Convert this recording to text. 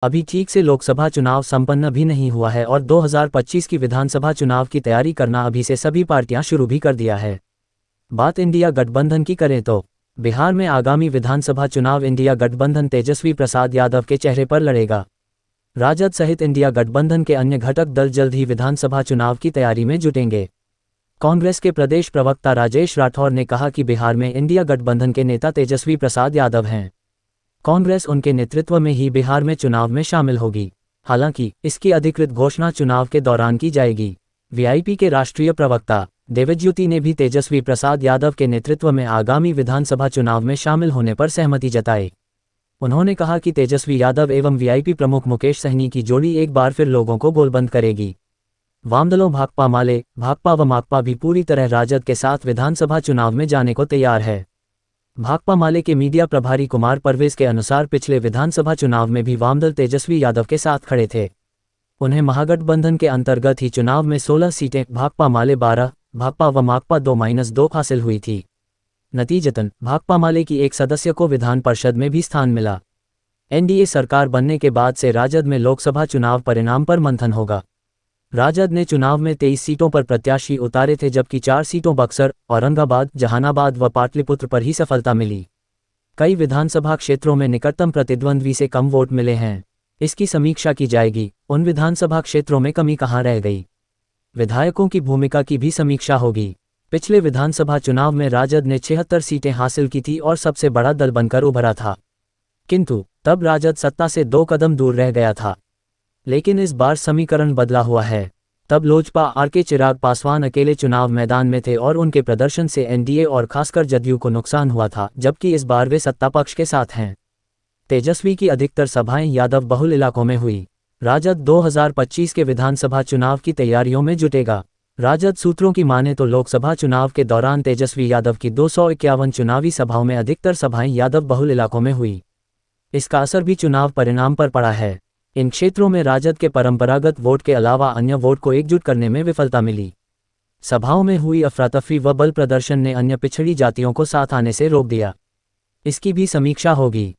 अभी ठीक से लोकसभा चुनाव संपन्न भी नहीं हुआ है और 2025 की विधानसभा चुनाव की तैयारी करना अभी से सभी पार्टियां शुरू भी कर दिया है। बात इंडिया गठबंधन की करें तो बिहार में आगामी विधानसभा चुनाव इंडिया गठबंधन तेजस्वी प्रसाद यादव के चेहरे पर लड़ेगा। राजद सहित इंडिया गठबंधन के अन्य घटक दल जल्द ही विधानसभा चुनाव की तैयारी में जुटेंगे। कांग्रेस के प्रदेश प्रवक्ता राजेश राठौर ने कहा कि बिहार में इंडिया गठबंधन के नेता तेजस्वी प्रसाद यादव हैं। कांग्रेस उनके नेतृत्व में ही बिहार में चुनाव में शामिल होगी। हालांकि इसकी अधिकृत घोषणा चुनाव के दौरान की जाएगी। वीआईपी के राष्ट्रीय प्रवक्ता देवज्योति ने भी तेजस्वी प्रसाद यादव के नेतृत्व में आगामी विधानसभा चुनाव में शामिल होने पर सहमति जताई। उन्होंने कहा कि तेजस्वी यादव एवं वीआईपी प्रमुख मुकेश सहनी की जोड़ी एक बार फिर लोगों को गोलबंद करेगी। वामदलों भाकपा माले, भाकपा व माकपा भी पूरी तरह राजद के साथ विधानसभा चुनाव में जाने को तैयार है। भाकपा माले के मीडिया प्रभारी कुमार परवेज के अनुसार पिछले विधानसभा चुनाव में भी वामदल तेजस्वी यादव के साथ खड़े थे। उन्हें महागठबंधन के अंतर्गत ही चुनाव में 16 सीटें, भाकपा माले 12, भाकपा व माकपा 2-2 हासिल हुई थी। नतीजतन भाकपा माले की एक सदस्य को विधान परिषद में भी स्थान मिला। एनडीए सरकार बनने के बाद से राजद में लोकसभा चुनाव परिणाम पर मंथन होगा। राजद ने चुनाव में 23 सीटों पर प्रत्याशी उतारे थे, जबकि 4 सीटों बक्सर, औरंगाबाद, जहानाबाद व पाटलिपुत्र पर ही सफलता मिली। कई विधानसभा क्षेत्रों में निकटतम प्रतिद्वंद्वी से कम वोट मिले हैं। इसकी समीक्षा की जाएगी। उन विधानसभा क्षेत्रों में कमी कहाँ रह गई, विधायकों की भूमिका की भी समीक्षा होगी। पिछले विधानसभा चुनाव में राजद ने 76 सीटें हासिल की थी और सबसे बड़ा दल बनकर उभरा था, किंतु तब राजद सत्ता से 2 कदम दूर रह गया था। लेकिन इस बार समीकरण बदला हुआ है। तब लोजपा आरके चिराग पासवान अकेले चुनाव मैदान में थे और उनके प्रदर्शन से एनडीए और खासकर जदयू को नुकसान हुआ था, जबकि इस बार वे सत्ता पक्ष के साथ हैं। तेजस्वी की अधिकतर सभाएं यादव बहुल इलाकों में हुई। राजद 2025 के विधानसभा चुनाव की तैयारियों में जुटेगा। राजद सूत्रों की माने तो लोकसभा चुनाव के दौरान तेजस्वी यादव की 251 चुनावी सभाओं में अधिकतर सभाएं यादव बहुल इलाकों में हुई। इसका असर भी चुनाव परिणाम पर पड़ा है। इन क्षेत्रों में राजद के परंपरागत वोट के अलावा अन्य वोट को एकजुट करने में विफलता मिली। सभाओं में हुई अफरातफरी व बल प्रदर्शन ने अन्य पिछड़ी जातियों को साथ आने से रोक दिया। इसकी भी समीक्षा होगी।